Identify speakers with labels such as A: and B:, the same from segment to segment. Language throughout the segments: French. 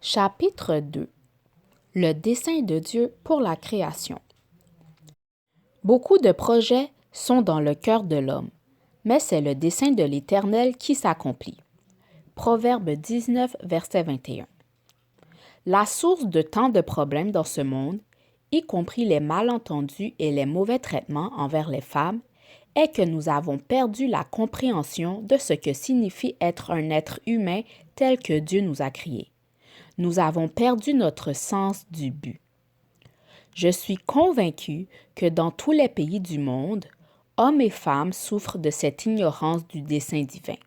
A: Chapitre 2. Le dessein de Dieu pour la création. Beaucoup de projets sont dans le cœur de l'homme, mais c'est le dessein de l'Éternel qui s'accomplit. Proverbe 19, verset 21. La source de tant de problèmes dans ce monde, y compris les malentendus et les mauvais traitements envers les femmes, est que nous avons perdu la compréhension de ce que signifie être un être humain tel que Dieu nous a créés. Nous avons perdu notre sens du but. Je suis convaincu que dans tous les pays du monde, hommes et femmes souffrent de cette ignorance du dessein divin.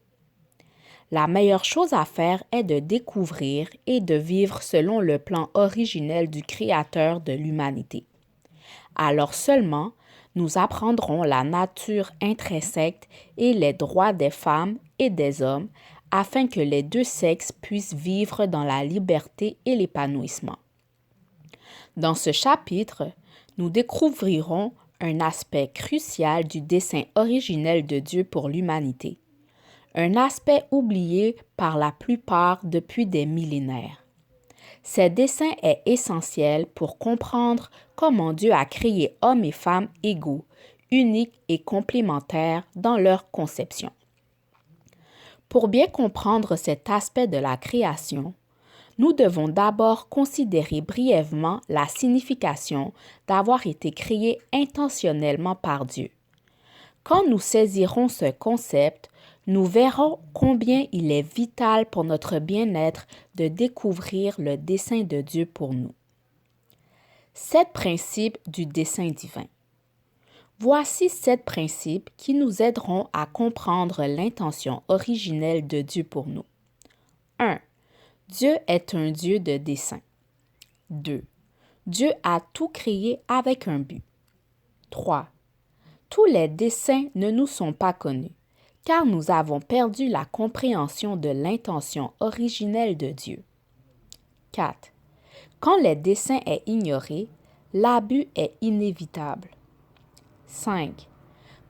A: La meilleure chose à faire est de découvrir et de vivre selon le plan originel du Créateur de l'humanité. Alors seulement, nous apprendrons la nature intrinsèque et les droits des femmes et des hommes afin que les deux sexes puissent vivre dans la liberté et l'épanouissement. Dans ce chapitre, nous découvrirons un aspect crucial du dessein originel de Dieu pour l'humanité, un aspect oublié par la plupart depuis des millénaires. Ce dessein est essentiel pour comprendre comment Dieu a créé hommes et femmes égaux, uniques et complémentaires dans leur conception. Pour bien comprendre cet aspect de la création, nous devons d'abord considérer brièvement la signification d'avoir été créé intentionnellement par Dieu. Quand nous saisirons ce concept, nous verrons combien il est vital pour notre bien-être de découvrir le dessein de Dieu pour nous. 7 principes du dessein divin. Voici 7 principes qui nous aideront à comprendre l'intention originelle de Dieu pour nous. 1. Dieu est un Dieu de dessein. 2. Dieu a tout créé avec un but. 3. Tous les desseins ne nous sont pas connus, car nous avons perdu la compréhension de l'intention originelle de Dieu. 4. Quand le dessein est ignoré, l'abus est inévitable. 5.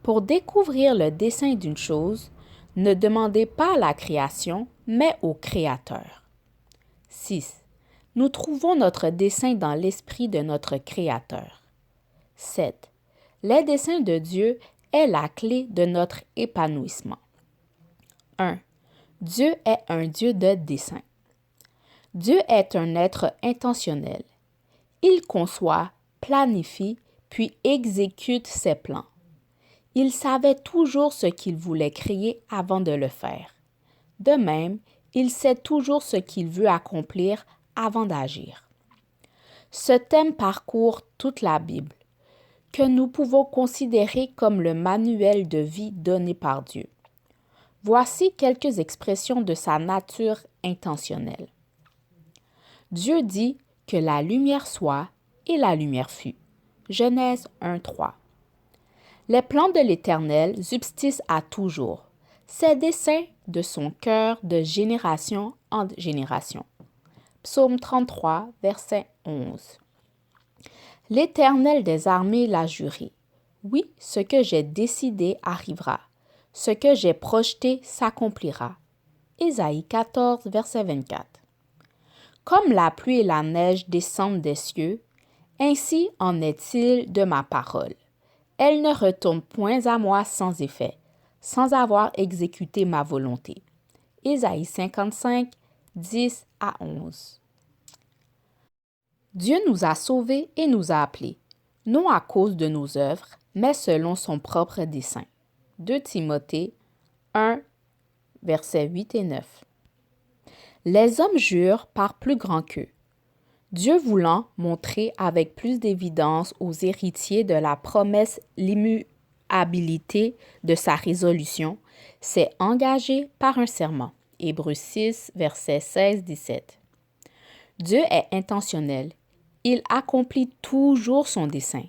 A: Pour découvrir le dessein d'une chose, ne demandez pas à la création, mais au Créateur. 6. Nous trouvons notre dessein dans l'esprit de notre Créateur. 7. Les desseins de Dieu est la clé de notre épanouissement. 1. Dieu est un Dieu de dessein. Dieu est un être intentionnel. Il conçoit, planifie, puis exécute ses plans. Il savait toujours ce qu'il voulait créer avant de le faire. De même, il sait toujours ce qu'il veut accomplir avant d'agir. Ce thème parcourt toute la Bible, que nous pouvons considérer comme le manuel de vie donné par Dieu. Voici quelques expressions de sa nature intentionnelle. Dieu dit que la lumière soit et la lumière fut. Genèse 1:3. Les plans de l'Éternel subsistent à toujours, ses desseins de son cœur de génération en génération. Psaume 33, verset 11. L'Éternel des armées l'a juré. Oui, ce que j'ai décidé arrivera. Ce que j'ai projeté s'accomplira. Ésaïe 14, verset 24. Comme la pluie et la neige descendent des cieux, ainsi en est-il de ma parole. Elle ne retourne point à moi sans effet, sans avoir exécuté ma volonté. Ésaïe 55, 10 à 11. Dieu nous a sauvés et nous a appelés, non à cause de nos œuvres, mais selon son propre dessein. 2 Timothée 1, versets 8 et 9. Les hommes jurent par plus grand qu'eux. Dieu voulant montrer avec plus d'évidence aux héritiers de la promesse l'immuabilité de sa résolution, s'est engagé par un serment. Hébreux 6, versets 16-17. Dieu est intentionnel. Il accomplit toujours son dessein.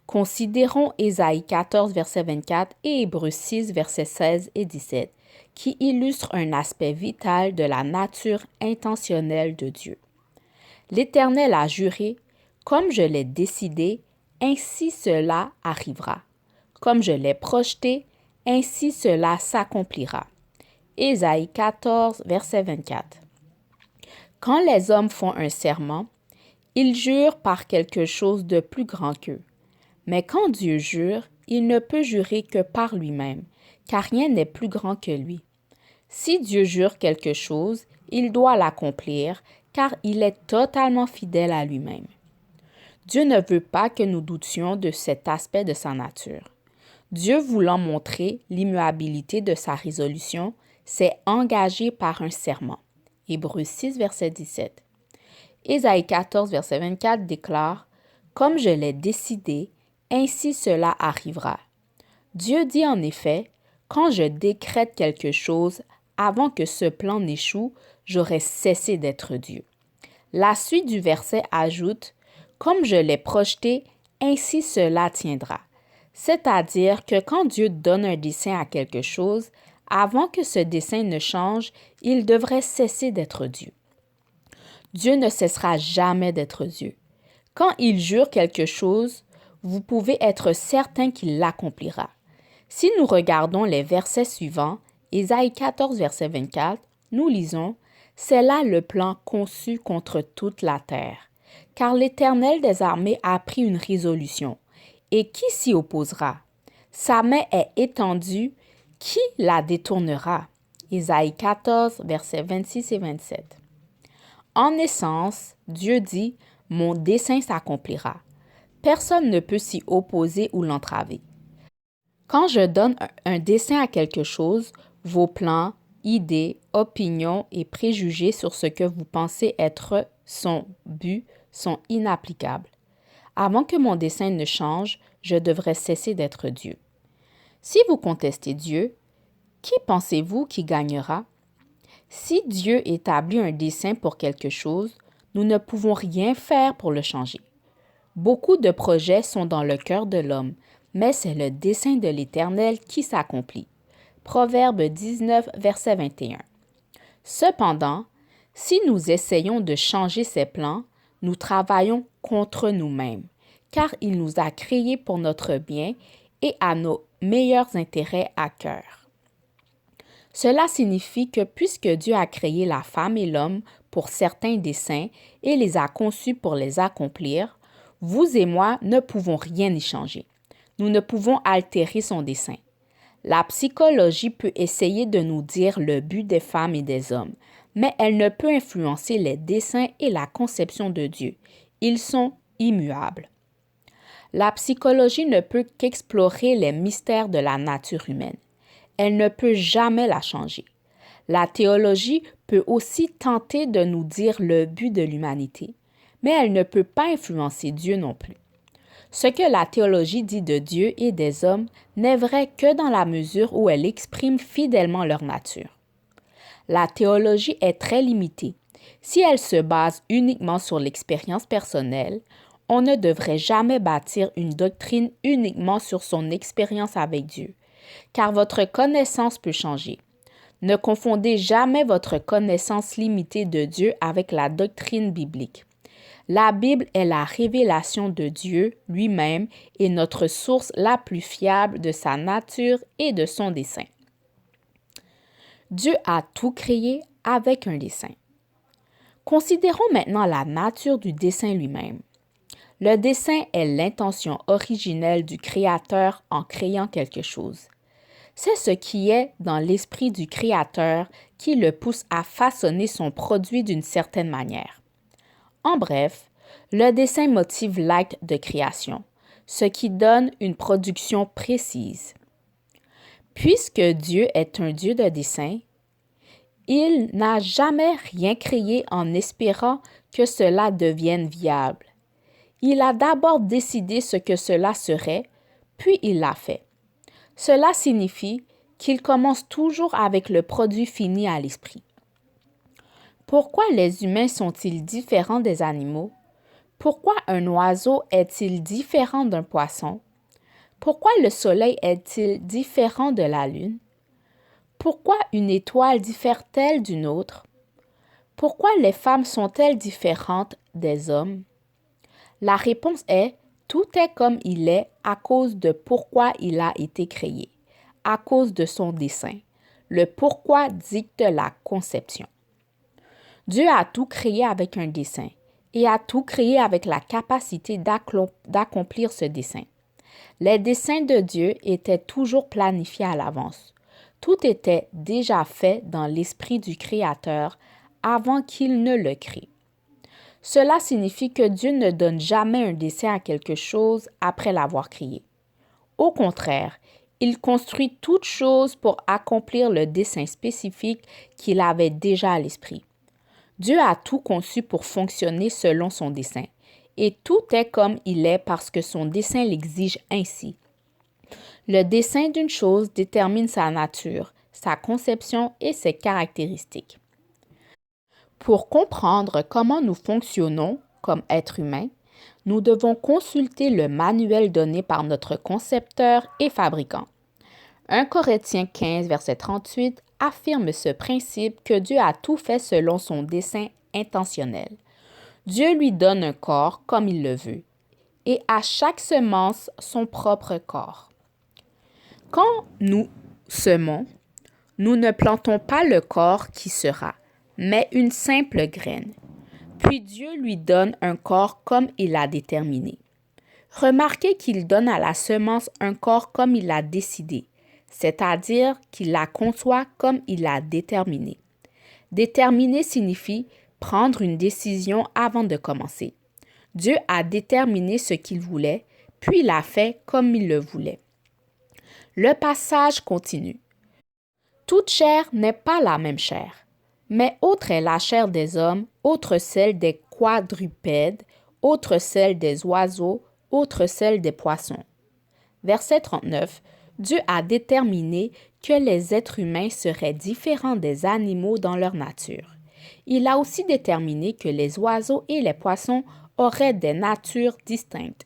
A: Considérons Ésaïe 14, verset 24 et Hébreux 6, versets 16 et 17, qui illustrent un aspect vital de la nature intentionnelle de Dieu. L'Éternel a juré, comme je l'ai décidé, ainsi cela arrivera. Comme je l'ai projeté, ainsi cela s'accomplira. Ésaïe 14, verset 24. Quand les hommes font un serment, ils jurent par quelque chose de plus grand qu'eux. Mais quand Dieu jure, il ne peut jurer que par lui-même, car rien n'est plus grand que lui. Si Dieu jure quelque chose, il doit l'accomplir, car il est totalement fidèle à lui-même. Dieu ne veut pas que nous doutions de cet aspect de sa nature. Dieu voulant montrer l'immuabilité de sa résolution, s'est engagé par un serment. Hébreux 6, verset 17. Ésaïe 14, verset 24 déclare « Comme je l'ai décidé, ainsi cela arrivera. » Dieu dit en effet « Quand je décrète quelque chose, avant que ce plan n'échoue, j'aurai cessé d'être Dieu. » La suite du verset ajoute « Comme je l'ai projeté, ainsi cela tiendra. » C'est-à-dire que quand Dieu donne un dessein à quelque chose, avant que ce dessein ne change, il devrait cesser d'être Dieu. Dieu ne cessera jamais d'être Dieu. Quand il jure quelque chose, vous pouvez être certain qu'il l'accomplira. Si nous regardons les versets suivants, Ésaïe 14, verset 24, nous lisons « C'est là le plan conçu contre toute la terre, car l'Éternel des armées a pris une résolution. Et qui s'y opposera? Sa main est étendue, qui la détournera? » Ésaïe 14, versets 26 et 27. En essence, Dieu dit « Mon dessein s'accomplira. » Personne ne peut s'y opposer ou l'entraver. Quand je donne un dessein à quelque chose, vos plans, idées, opinions et préjugés sur ce que vous pensez être son but sont inapplicables. Avant que mon dessein ne change, je devrais cesser d'être Dieu. Si vous contestez Dieu, qui pensez-vous qui gagnera? Si Dieu établit un dessein pour quelque chose, nous ne pouvons rien faire pour le changer. Beaucoup de projets sont dans le cœur de l'homme, mais c'est le dessein de l'Éternel qui s'accomplit. Proverbe 19, verset 21. Cependant, si nous essayons de changer ses plans, nous travaillons contre nous-mêmes, car il nous a créés pour notre bien et à nos meilleurs intérêts à cœur. Cela signifie que puisque Dieu a créé la femme et l'homme pour certains desseins et les a conçus pour les accomplir, vous et moi ne pouvons rien y changer. Nous ne pouvons altérer son dessein. La psychologie peut essayer de nous dire le but des femmes et des hommes, mais elle ne peut influencer les desseins et la conception de Dieu. Ils sont immuables. La psychologie ne peut qu'explorer les mystères de la nature humaine. Elle ne peut jamais la changer. La théologie peut aussi tenter de nous dire le but de l'humanité, mais elle ne peut pas influencer Dieu non plus. Ce que la théologie dit de Dieu et des hommes n'est vrai que dans la mesure où elle exprime fidèlement leur nature. La théologie est très limitée. Si elle se base uniquement sur l'expérience personnelle, on ne devrait jamais bâtir une doctrine uniquement sur son expérience avec Dieu, car votre connaissance peut changer. Ne confondez jamais votre connaissance limitée de Dieu avec la doctrine biblique. La Bible est la révélation de Dieu lui-même et notre source la plus fiable de sa nature et de son dessein. Dieu a tout créé avec un dessein. Considérons maintenant la nature du dessein lui-même. Le dessein est l'intention originelle du Créateur en créant quelque chose. C'est ce qui est dans l'esprit du Créateur qui le pousse à façonner son produit d'une certaine manière. En bref, le dessein motive l'acte de création, ce qui donne une production précise. Puisque Dieu est un Dieu de dessein, il n'a jamais rien créé en espérant que cela devienne viable. Il a d'abord décidé ce que cela serait, puis il l'a fait. Cela signifie qu'il commence toujours avec le produit fini à l'esprit. Pourquoi les humains sont-ils différents des animaux? Pourquoi un oiseau est-il différent d'un poisson? Pourquoi le soleil est-il différent de la lune? Pourquoi une étoile diffère-t-elle d'une autre? Pourquoi les femmes sont-elles différentes des hommes? La réponse est « Tout est comme il est à cause de pourquoi il a été créé, à cause de son dessein. Le pourquoi dicte la conception. » Dieu a tout créé avec un dessein et a tout créé avec la capacité d'accomplir ce dessein. Les desseins de Dieu étaient toujours planifiés à l'avance. Tout était déjà fait dans l'esprit du Créateur avant qu'il ne le crée. Cela signifie que Dieu ne donne jamais un dessein à quelque chose après l'avoir créé. Au contraire, il construit toute chose pour accomplir le dessein spécifique qu'il avait déjà à l'esprit. Dieu a tout conçu pour fonctionner selon son dessein, et tout est comme il est parce que son dessein l'exige ainsi. Le dessein d'une chose détermine sa nature, sa conception et ses caractéristiques. Pour comprendre comment nous fonctionnons comme êtres humains, nous devons consulter le manuel donné par notre concepteur et fabricant. 1 Corinthiens 15, verset 38 affirme ce principe que Dieu a tout fait selon son dessein intentionnel. Dieu lui donne un corps comme il le veut, et à chaque semence son propre corps. Quand nous semons, nous ne plantons pas le corps qui sera, mais une simple graine. Puis Dieu lui donne un corps comme il l'a déterminé. Remarquez qu'il donne à la semence un corps comme il l'a décidé, c'est-à-dire qu'il la conçoit comme il l'a déterminé. Déterminer signifie prendre une décision avant de commencer. Dieu a déterminé ce qu'il voulait, puis l'a fait comme il le voulait. Le passage continue. Toute chair n'est pas la même chair, mais autre est la chair des hommes, autre celle des quadrupèdes, autre celle des oiseaux, autre celle des poissons. Verset 39. Dieu a déterminé que les êtres humains seraient différents des animaux dans leur nature. Il a aussi déterminé que les oiseaux et les poissons auraient des natures distinctes.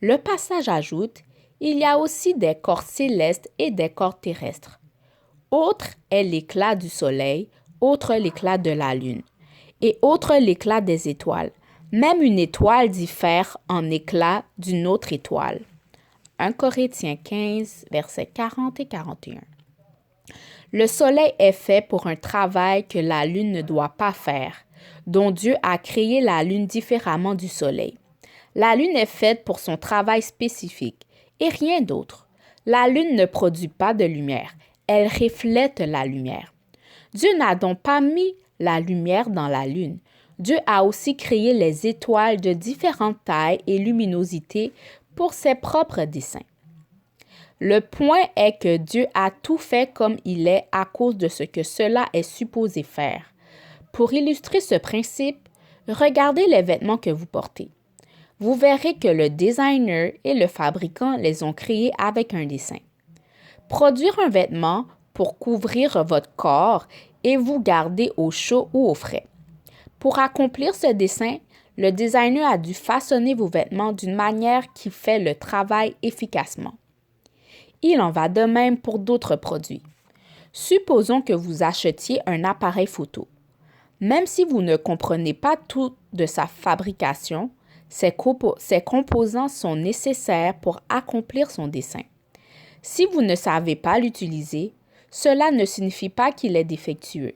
A: Le passage ajoute, il y a aussi des corps célestes et des corps terrestres. Autre est l'éclat du soleil, autre l'éclat de la lune, et autre l'éclat des étoiles. Même une étoile diffère en éclat d'une autre étoile. 1 Corinthiens 15, versets 40 et 41. Le soleil est fait pour un travail que la lune ne doit pas faire, dont Dieu a créé la lune différemment du soleil. La lune est faite pour son travail spécifique et rien d'autre. La lune ne produit pas de lumière, elle reflète la lumière. Dieu n'a donc pas mis la lumière dans la lune. Dieu a aussi créé les étoiles de différentes tailles et luminosités pour ses propres desseins. Le point est que Dieu a tout fait comme il est à cause de ce que cela est supposé faire. Pour illustrer ce principe, regardez les vêtements que vous portez. Vous verrez que le designer et le fabricant les ont créés avec un dessein. Produire un vêtement pour couvrir votre corps et vous garder au chaud ou au frais. Pour accomplir ce dessein, le designer a dû façonner vos vêtements d'une manière qui fait le travail efficacement. Il en va de même pour d'autres produits. Supposons que vous achetiez un appareil photo. Même si vous ne comprenez pas tout de sa fabrication, ses composants sont nécessaires pour accomplir son dessein. Si vous ne savez pas l'utiliser, cela ne signifie pas qu'il est défectueux.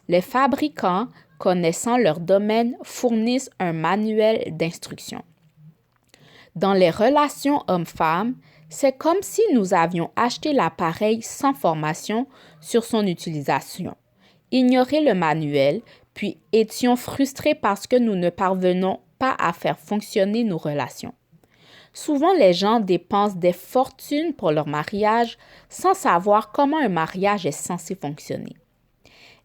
A: Les fabricants, connaissant leur domaine, fournissent un manuel d'instruction. Dans les relations hommes-femmes, c'est comme si nous avions acheté l'appareil sans formation sur son utilisation, ignoré le manuel, puis étions frustrés parce que nous ne parvenons pas à faire fonctionner nos relations. Souvent, les gens dépensent des fortunes pour leur mariage sans savoir comment un mariage est censé fonctionner.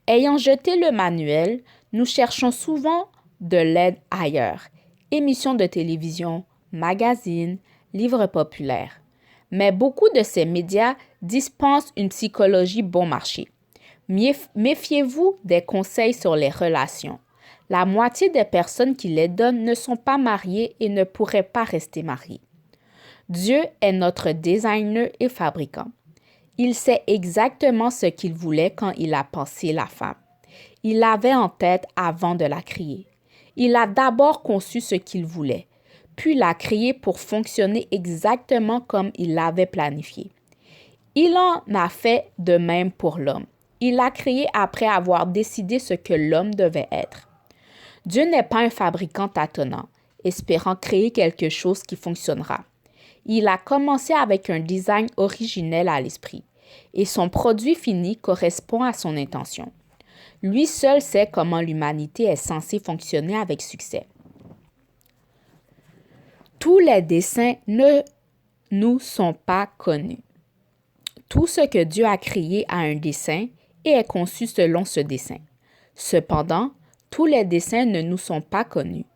A: Ayant jeté le manuel, nous cherchons souvent de l'aide ailleurs. Émissions de télévision, magazines, livres populaires. Mais beaucoup de ces médias dispensent une psychologie bon marché. Méfiez-vous des conseils sur les relations. La moitié des personnes qui les donnent ne sont pas mariées et ne pourraient pas rester mariées. Dieu est notre designer et fabricant. Il sait exactement ce qu'il voulait quand il a pensé la femme. Il l'avait en tête avant de la créer. Il a d'abord conçu ce qu'il voulait, puis l'a créé pour fonctionner exactement comme il l'avait planifié. Il en a fait de même pour l'homme. Il l'a créé après avoir décidé ce que l'homme devait être. Dieu n'est pas un fabricant tâtonnant, espérant créer quelque chose qui fonctionnera. Il a commencé avec un design originel à l'esprit, et son produit fini correspond à son intention. Lui seul sait comment l'humanité est censée fonctionner avec succès. Tous les desseins ne nous sont pas connus. Tout ce que Dieu a créé a un dessein et est conçu selon ce dessein. Cependant, tous les desseins ne nous sont pas connus.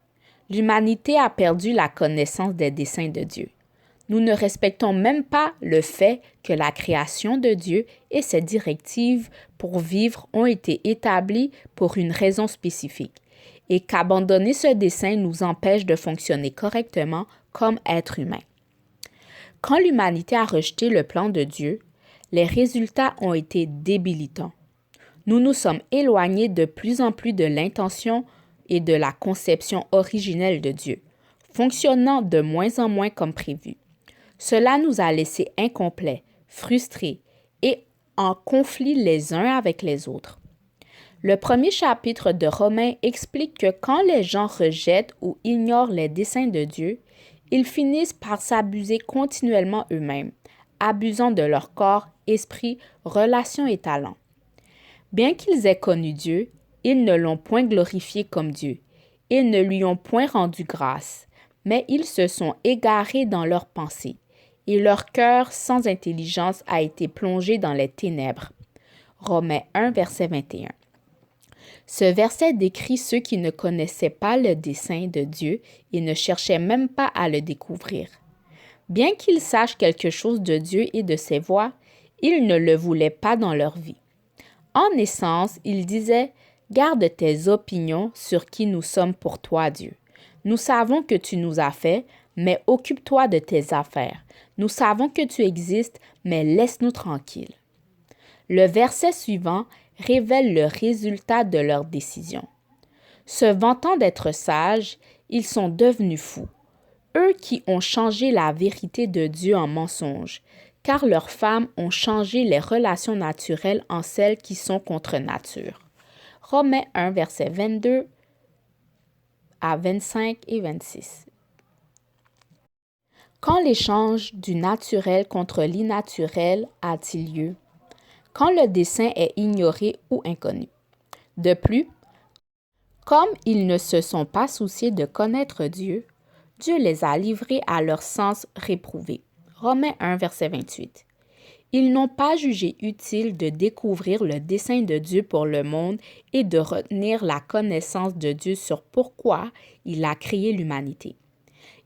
A: L'humanité a perdu la connaissance des desseins de Dieu. Nous ne respectons même pas le fait que la création de Dieu et ses directives pour vivre ont été établies pour une raison spécifique et qu'abandonner ce dessein nous empêche de fonctionner correctement comme êtres humains. Quand l'humanité a rejeté le plan de Dieu, les résultats ont été débilitants. Nous nous sommes éloignés de plus en plus de l'intention et de la conception originelle de Dieu, fonctionnant de moins en moins comme prévu. Cela nous a laissés incomplets, frustrés et en conflit les uns avec les autres. Le premier chapitre de Romains explique que quand les gens rejettent ou ignorent les desseins de Dieu, ils finissent par s'abuser continuellement eux-mêmes, abusant de leur corps, esprit, relations et talents. Bien qu'ils aient connu Dieu, ils ne l'ont point glorifié comme Dieu. Ils ne lui ont point rendu grâce, mais ils se sont égarés dans leurs pensées, et leur cœur sans intelligence a été plongé dans les ténèbres. Romains 1, verset 21. Ce verset décrit ceux qui ne connaissaient pas le dessein de Dieu et ne cherchaient même pas à le découvrir. Bien qu'ils sachent quelque chose de Dieu et de ses voies, ils ne le voulaient pas dans leur vie. En essence, ils disaient « Garde tes opinions sur qui nous sommes pour toi, Dieu. Nous savons que tu nous as fait, mais occupe-toi de tes affaires. Nous savons que tu existes, mais laisse-nous tranquilles. » Le verset suivant révèle le résultat de leur décision. Se vantant d'être sages, ils sont devenus fous, eux qui ont changé la vérité de Dieu en mensonge, car leurs femmes ont changé les relations naturelles en celles qui sont contre nature. Romains 1, versets 22 à 25 et 26. Quand l'échange du naturel contre l'innaturel a-t-il lieu? Quand le dessein est ignoré ou inconnu. De plus, comme ils ne se sont pas souciés de connaître Dieu, Dieu les a livrés à leur sens réprouvé. Romains 1, verset 28. Ils n'ont pas jugé utile de découvrir le dessein de Dieu pour le monde et de retenir la connaissance de Dieu sur pourquoi il a créé l'humanité.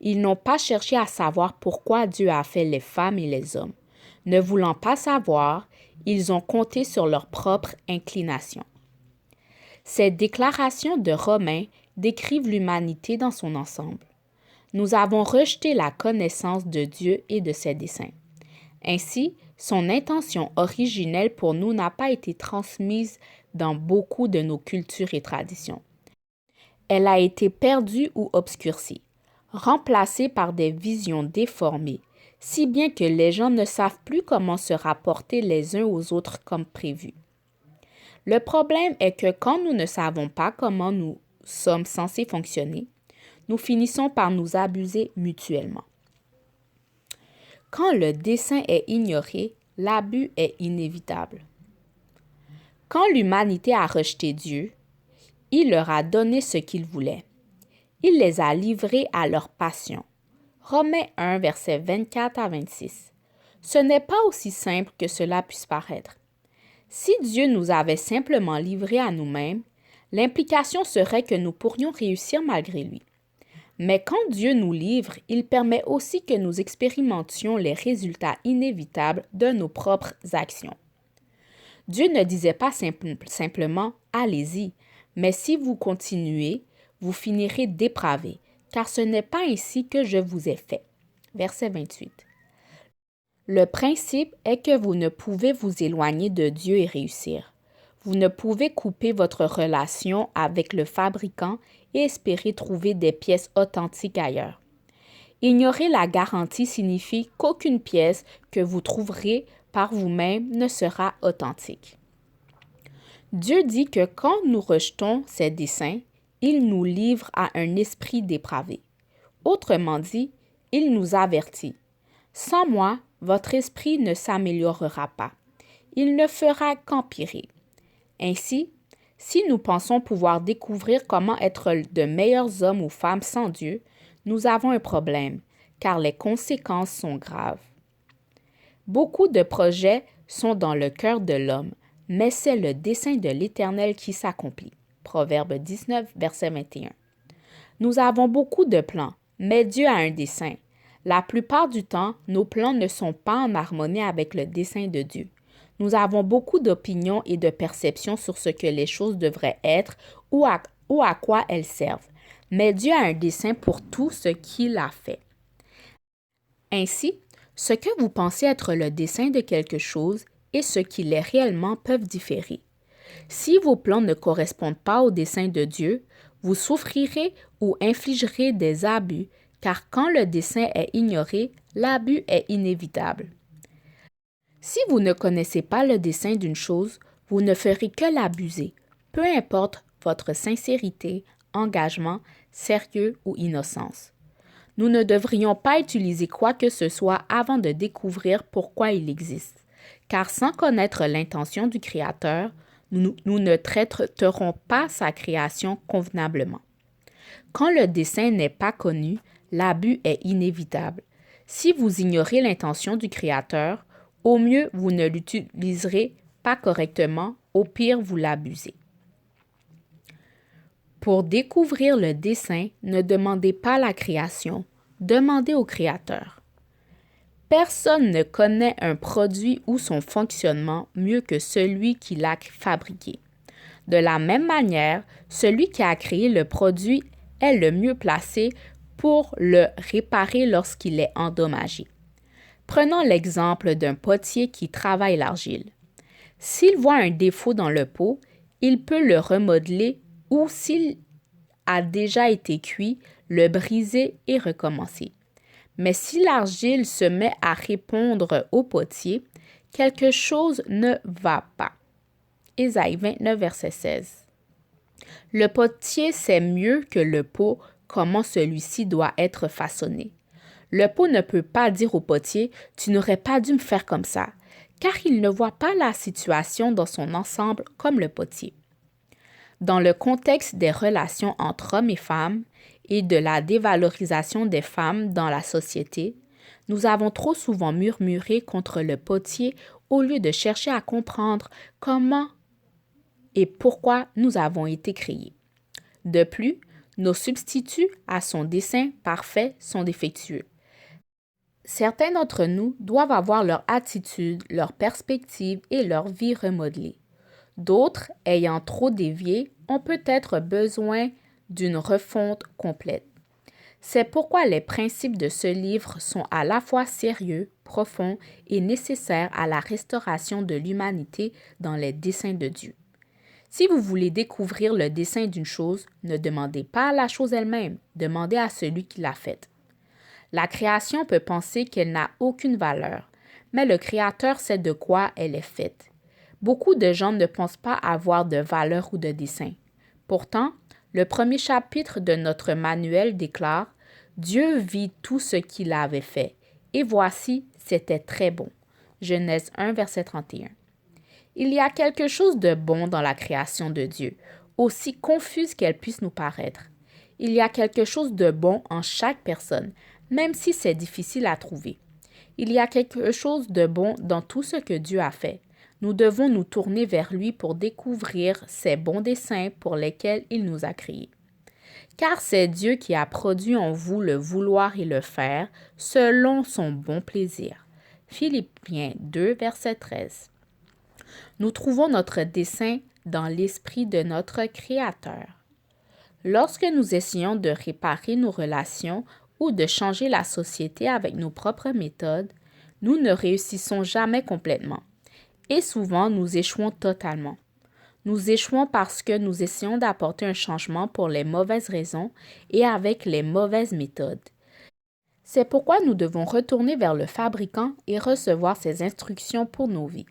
A: Ils n'ont pas cherché à savoir pourquoi Dieu a fait les femmes et les hommes. Ne voulant pas savoir, ils ont compté sur leur propre inclination. Ces déclarations de Romains décrivent l'humanité dans son ensemble. Nous avons rejeté la connaissance de Dieu et de ses desseins. Ainsi, son intention originelle pour nous n'a pas été transmise dans beaucoup de nos cultures et traditions. Elle a été perdue ou obscurcie, remplacée par des visions déformées, si bien que les gens ne savent plus comment se rapporter les uns aux autres comme prévu. Le problème est que quand nous ne savons pas comment nous sommes censés fonctionner, nous finissons par nous abuser mutuellement. Quand le dessein est ignoré, l'abus est inévitable. Quand l'humanité a rejeté Dieu, il leur a donné ce qu'ils voulaient. Il les a livrés à leur passion. Romains 1, versets 24 à 26. Ce n'est pas aussi simple que cela puisse paraître. Si Dieu nous avait simplement livrés à nous-mêmes, l'implication serait que nous pourrions réussir malgré lui. Mais quand Dieu nous livre, il permet aussi que nous expérimentions les résultats inévitables de nos propres actions. Dieu ne disait pas simplement « allez-y », mais si vous continuez, vous finirez dépravés, car ce n'est pas ainsi que je vous ai fait. Verset 28. Le principe est que vous ne pouvez vous éloigner de Dieu et réussir. Vous ne pouvez couper votre relation avec le fabricant et espérer trouver des pièces authentiques ailleurs. Ignorer la garantie signifie qu'aucune pièce que vous trouverez par vous-même ne sera authentique. Dieu dit que quand nous rejetons ses desseins, il nous livre à un esprit dépravé. Autrement dit, il nous avertit. Sans moi, votre esprit ne s'améliorera pas. Il ne fera qu'empirer. Ainsi, si nous pensons pouvoir découvrir comment être de meilleurs hommes ou femmes sans Dieu, nous avons un problème, car les conséquences sont graves. Beaucoup de projets sont dans le cœur de l'homme, mais c'est le dessein de l'Éternel qui s'accomplit. Proverbe 19, verset 21. Nous avons beaucoup de plans, mais Dieu a un dessein. La plupart du temps, nos plans ne sont pas en harmonie avec le dessein de Dieu. Nous avons beaucoup d'opinions et de perceptions sur ce que les choses devraient être ou à quoi elles servent. Mais Dieu a un dessein pour tout ce qu'il a fait. Ainsi, ce que vous pensez être le dessein de quelque chose et ce qu'il est réellement peuvent différer. Si vos plans ne correspondent pas au dessein de Dieu, vous souffrirez ou infligerez des abus, car quand le dessein est ignoré, l'abus est inévitable. Si vous ne connaissez pas le dessein d'une chose, vous ne ferez que l'abuser, peu importe votre sincérité, engagement, sérieux ou innocence. Nous ne devrions pas utiliser quoi que ce soit avant de découvrir pourquoi il existe, car sans connaître l'intention du Créateur, nous ne traiterons pas sa création convenablement. Quand le dessein n'est pas connu, l'abus est inévitable. Si vous ignorez l'intention du Créateur, au mieux, vous ne l'utiliserez pas correctement, au pire, vous l'abusez. Pour découvrir le dessein, ne demandez pas la création, demandez au Créateur. Personne ne connaît un produit ou son fonctionnement mieux que celui qui l'a fabriqué. De la même manière, celui qui a créé le produit est le mieux placé pour le réparer lorsqu'il est endommagé. Prenons l'exemple d'un potier qui travaille l'argile. S'il voit un défaut dans le pot, il peut le remodeler ou s'il a déjà été cuit, le briser et recommencer. Mais si l'argile se met à répondre au potier, quelque chose ne va pas. Ésaïe 29, verset 16. Le potier sait mieux que le pot comment celui-ci doit être façonné. Le pot ne peut pas dire au potier « Tu n'aurais pas dû me faire comme ça », car il ne voit pas la situation dans son ensemble comme le potier. Dans le contexte des relations entre hommes et femmes et de la dévalorisation des femmes dans la société, nous avons trop souvent murmuré contre le potier au lieu de chercher à comprendre comment et pourquoi nous avons été créés. De plus, nos substituts à son dessein parfait sont défectueux. Certains d'entre nous doivent avoir leur attitude, leur perspective et leur vie remodelée. D'autres, ayant trop dévié, ont peut-être besoin d'une refonte complète. C'est pourquoi les principes de ce livre sont à la fois sérieux, profonds et nécessaires à la restauration de l'humanité dans les desseins de Dieu. Si vous voulez découvrir le dessein d'une chose, ne demandez pas à la chose elle-même, demandez à celui qui l'a faite. La création peut penser qu'elle n'a aucune valeur, mais le Créateur sait de quoi elle est faite. Beaucoup de gens ne pensent pas avoir de valeur ou de dessein. Pourtant, le premier chapitre de notre manuel déclare « Dieu vit tout ce qu'il avait fait, et voici, c'était très bon. » Genèse 1, verset 31. Il y a quelque chose de bon dans la création de Dieu, aussi confuse qu'elle puisse nous paraître. Il y a quelque chose de bon en chaque personne, même si c'est difficile à trouver. Il y a quelque chose de bon dans tout ce que Dieu a fait. Nous devons nous tourner vers lui pour découvrir ses bons desseins pour lesquels il nous a créés. Car c'est Dieu qui a produit en vous le vouloir et le faire selon son bon plaisir. Philippiens 2, verset 13. Nous trouvons notre dessein dans l'esprit de notre Créateur. Lorsque nous essayons de réparer nos relations ou de changer la société avec nos propres méthodes, nous ne réussissons jamais complètement. Et souvent, nous échouons totalement. Nous échouons parce que nous essayons d'apporter un changement pour les mauvaises raisons et avec les mauvaises méthodes. C'est pourquoi nous devons retourner vers le fabricant et recevoir ses instructions pour nos vies.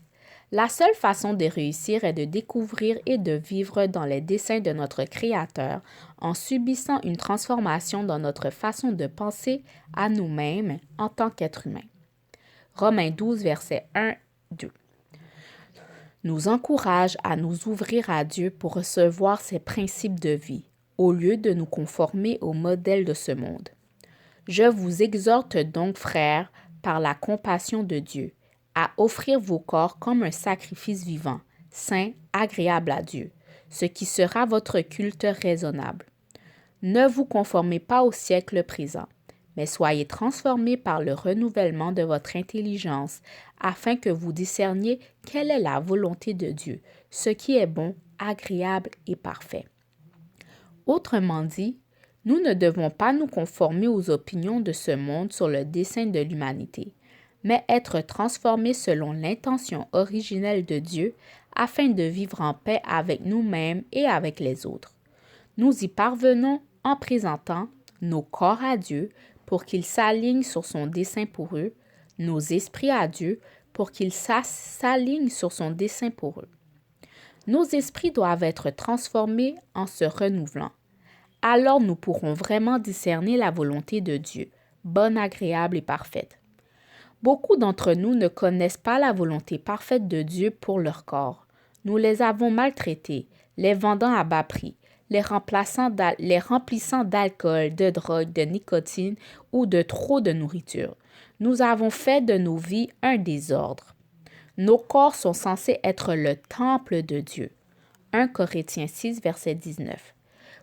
A: La seule façon de réussir est de découvrir et de vivre dans les desseins de notre Créateur en subissant une transformation dans notre façon de penser à nous-mêmes en tant qu'êtres humains. Romains 12, versets 1-2 nous encourage à nous ouvrir à Dieu pour recevoir ses principes de vie, au lieu de nous conformer au modèle de ce monde. Je vous exhorte donc, frères, par la compassion de Dieu, à offrir vos corps comme un sacrifice vivant, saint, agréable à Dieu, ce qui sera votre culte raisonnable. Ne vous conformez pas au siècle présent, mais soyez transformés par le renouvellement de votre intelligence, afin que vous discerniez quelle est la volonté de Dieu, ce qui est bon, agréable et parfait. Autrement dit, nous ne devons pas nous conformer aux opinions de ce monde sur le dessein de l'humanité, mais être transformés selon l'intention originelle de Dieu afin de vivre en paix avec nous-mêmes et avec les autres. Nous y parvenons en présentant nos corps à Dieu pour qu'il s'aligne sur son dessein pour eux, nos esprits à Dieu pour qu'il s'aligne sur son dessein pour eux. Nos esprits doivent être transformés en se renouvelant. Alors nous pourrons vraiment discerner la volonté de Dieu, bonne, agréable et parfaite. Beaucoup d'entre nous ne connaissent pas la volonté parfaite de Dieu pour leur corps. Nous les avons maltraités, les vendant à bas prix, les remplissant d'alcool, de drogue, de nicotine ou de trop de nourriture. Nous avons fait de nos vies un désordre. Nos corps sont censés être le temple de Dieu. 1 Corinthiens 6, verset 19.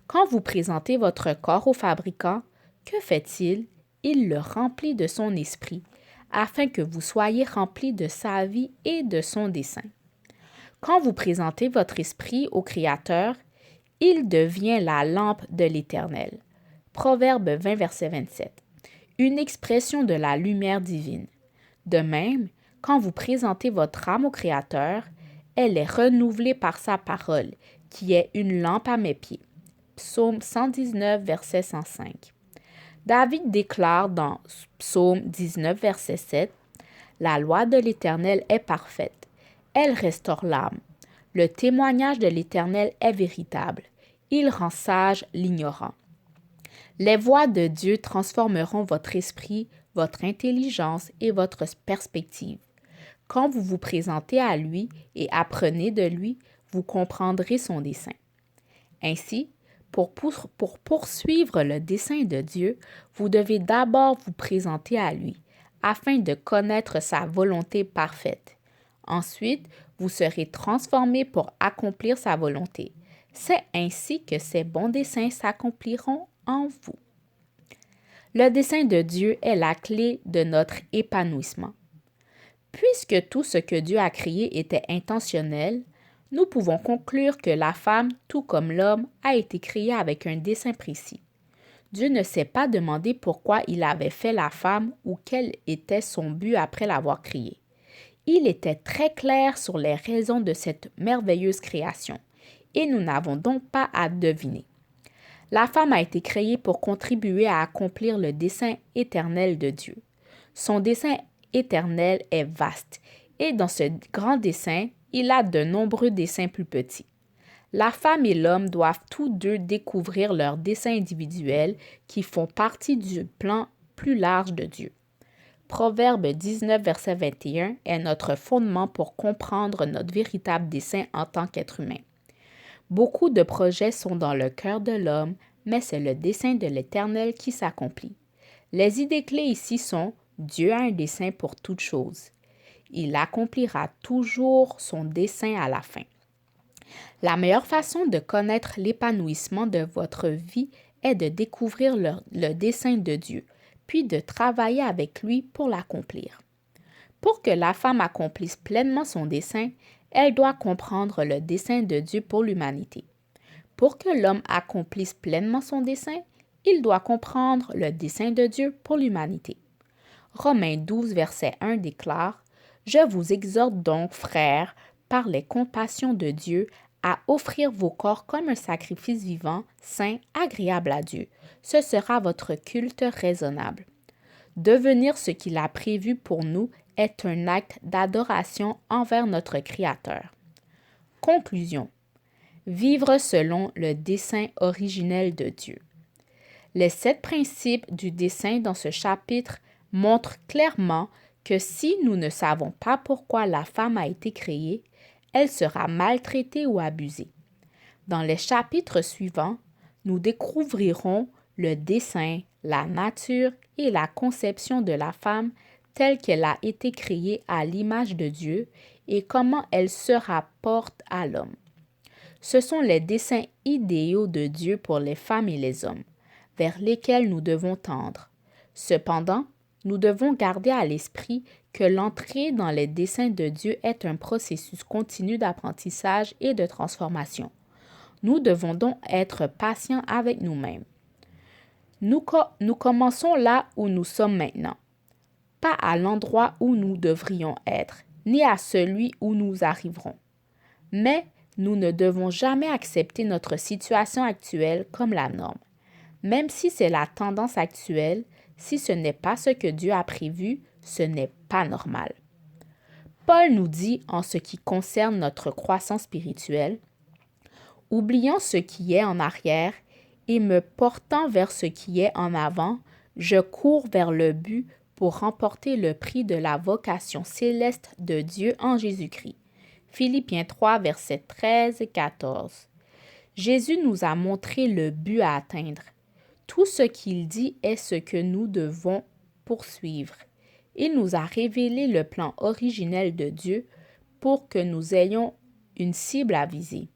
A: Quand vous présentez votre corps au fabricant, que fait-il? Il le remplit de son esprit, afin que vous soyez remplis de sa vie et de son dessein. Quand vous présentez votre esprit au Créateur, il devient la lampe de l'Éternel. Proverbe 20, verset 27. Une expression de la lumière divine. De même, quand vous présentez votre âme au Créateur, elle est renouvelée par sa parole, qui est une lampe à mes pieds. Psaume 119, verset 105. David déclare dans Psaume 19, verset 7, « La loi de l'Éternel est parfaite, elle restaure l'âme. Le témoignage de l'Éternel est véritable, il rend sage l'ignorant. » Les voies de Dieu transformeront votre esprit, votre intelligence et votre perspective. Quand vous vous présentez à lui et apprenez de lui, vous comprendrez son dessein. Ainsi, pour poursuivre le dessein de Dieu, vous devez d'abord vous présenter à lui, afin de connaître sa volonté parfaite. Ensuite, vous serez transformés pour accomplir sa volonté. C'est ainsi que ses bons desseins s'accompliront en vous. Le dessein de Dieu est la clé de notre épanouissement. Puisque tout ce que Dieu a créé était intentionnel, nous pouvons conclure que la femme, tout comme l'homme, a été créée avec un dessein précis. Dieu ne s'est pas demandé pourquoi il avait fait la femme ou quel était son but après l'avoir créée. Il était très clair sur les raisons de cette merveilleuse création, et nous n'avons donc pas à deviner. La femme a été créée pour contribuer à accomplir le dessein éternel de Dieu. Son dessein éternel est vaste, et dans ce grand dessein, il a de nombreux desseins plus petits. La femme et l'homme doivent tous deux découvrir leurs desseins individuels qui font partie du plan plus large de Dieu. Proverbe 19, verset 21 est notre fondement pour comprendre notre véritable dessein en tant qu'être humain. Beaucoup de projets sont dans le cœur de l'homme, mais c'est le dessein de l'Éternel qui s'accomplit. Les idées clés ici sont « Dieu a un dessein pour toute chose ». Il accomplira toujours son dessein à la fin. La meilleure façon de connaître l'épanouissement de votre vie est de découvrir le dessein de Dieu, puis de travailler avec lui pour l'accomplir. Pour que la femme accomplisse pleinement son dessein, elle doit comprendre le dessein de Dieu pour l'humanité. Pour que l'homme accomplisse pleinement son dessein, il doit comprendre le dessein de Dieu pour l'humanité. Romains 12, verset 1 déclare « Je vous exhorte donc, frères, par les compassions de Dieu, à offrir vos corps comme un sacrifice vivant, saint, agréable à Dieu. Ce sera votre culte raisonnable. » Devenir ce qu'il a prévu pour nous est un acte d'adoration envers notre Créateur. Conclusion. Vivre selon le dessein originel de Dieu. Les 7 principes du dessein dans ce chapitre montrent clairement que si nous ne savons pas pourquoi la femme a été créée, elle sera maltraitée ou abusée. Dans les chapitres suivants, nous découvrirons le dessein, la nature et la conception de la femme telle qu'elle a été créée à l'image de Dieu et comment elle se rapporte à l'homme. Ce sont les desseins idéaux de Dieu pour les femmes et les hommes, vers lesquels nous devons tendre. Cependant, nous devons garder à l'esprit que l'entrée dans les desseins de Dieu est un processus continu d'apprentissage et de transformation. Nous devons donc être patients avec nous-mêmes. Nous commençons là où nous sommes maintenant, pas à l'endroit où nous devrions être, ni à celui où nous arriverons. Mais nous ne devons jamais accepter notre situation actuelle comme la norme. Même si c'est la tendance actuelle, si ce n'est pas ce que Dieu a prévu, ce n'est pas normal. Paul nous dit en ce qui concerne notre croissance spirituelle, « Oubliant ce qui est en arrière et me portant vers ce qui est en avant, je cours vers le but pour remporter le prix de la vocation céleste de Dieu en Jésus-Christ. » Philippiens 3, versets 13 et 14. Jésus nous a montré le but à atteindre. Tout ce qu'il dit est ce que nous devons poursuivre. Il nous a révélé le plan originel de Dieu pour que nous ayons une cible à viser.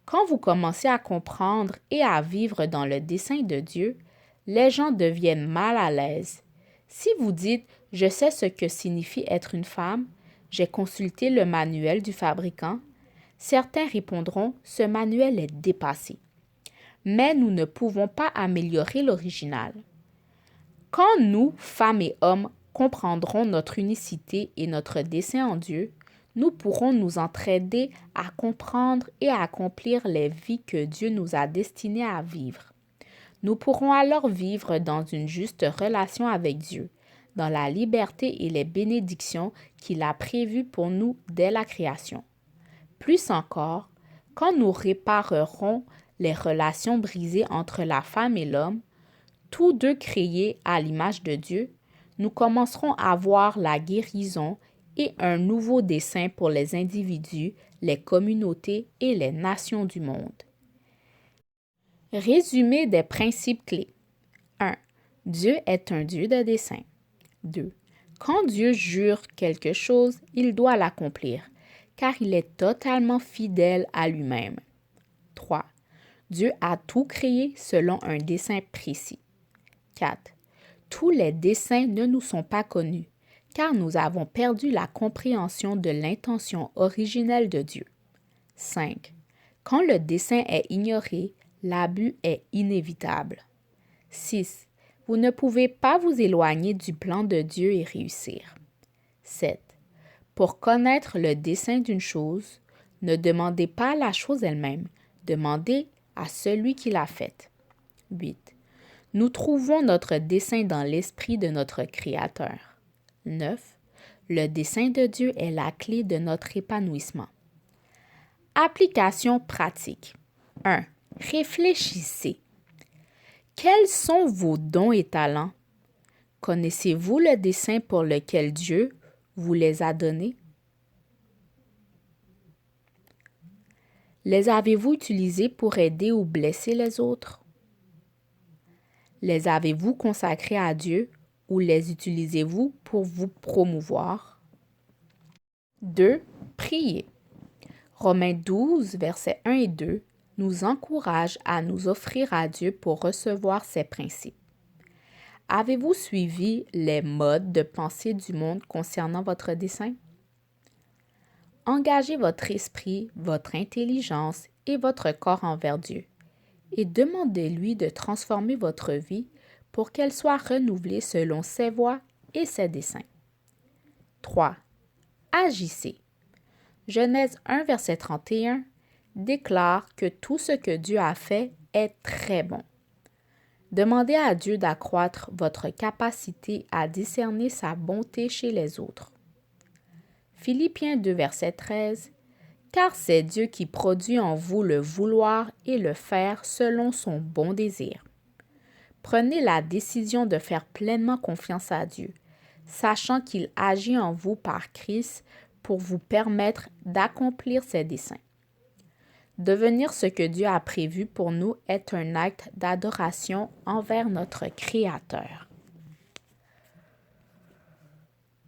A: Quand vous commencez à comprendre et à vivre dans le dessein de Dieu, les gens deviennent mal à l'aise. Si vous dites « Je sais ce que signifie être une femme, j'ai consulté le manuel du fabricant », certains répondront « Ce manuel est dépassé ». Mais nous ne pouvons pas améliorer l'original. Quand nous, femmes et hommes, comprendrons notre unicité et notre dessein en Dieu, nous pourrons nous entraider à comprendre et à accomplir les vies que Dieu nous a destinées à vivre. Nous pourrons alors vivre dans une juste relation avec Dieu, dans la liberté et les bénédictions qu'il a prévues pour nous dès la création. Plus encore, quand nous réparerons les relations brisées entre la femme et l'homme, tous deux créés à l'image de Dieu, nous commencerons à voir la guérison et un nouveau dessein pour les individus, les communautés et les nations du monde. Résumé des principes clés. 1. Dieu est un Dieu de dessein. 2. Quand Dieu jure quelque chose, il doit l'accomplir, car il est totalement fidèle à lui-même. 3. Dieu a tout créé selon un dessein précis. 4. Tous les desseins ne nous sont pas connus, car nous avons perdu la compréhension de l'intention originelle de Dieu. 5. Quand le dessein est ignoré, l'abus est inévitable. 6. Vous ne pouvez pas vous éloigner du plan de Dieu et réussir. 7. Pour connaître le dessein d'une chose, ne demandez pas à la chose elle-même, demandez à celui qui l'a faite. 8. Nous trouvons notre dessein dans l'esprit de notre Créateur. 9. Le dessein de Dieu est la clé de notre épanouissement. Application pratique. 1. Réfléchissez. Quels sont vos dons et talents? Connaissez-vous le dessein pour lequel Dieu vous les a donnés? Les avez-vous utilisés pour aider ou blesser les autres? Les avez-vous consacrés à Dieu ou les utilisez-vous pour vous promouvoir? 2. Priez. Romains 12, versets 1 et 2 nous encourage à nous offrir à Dieu pour recevoir ses principes. Avez-vous suivi les modes de pensée du monde concernant votre dessein? Engagez votre esprit, votre intelligence et votre corps envers Dieu et demandez-lui de transformer votre vie pour qu'elle soit renouvelée selon ses voies et ses desseins. 3. Agissez. Genèse 1, verset 31 déclare que tout ce que Dieu a fait est très bon. Demandez à Dieu d'accroître votre capacité à discerner sa bonté chez les autres. Philippiens 2, verset 13. Car c'est Dieu qui produit en vous le vouloir et le faire selon son bon désir. Prenez la décision de faire pleinement confiance à Dieu, sachant qu'il agit en vous par Christ pour vous permettre d'accomplir ses desseins. Devenir ce que Dieu a prévu pour nous est un acte d'adoration envers notre Créateur.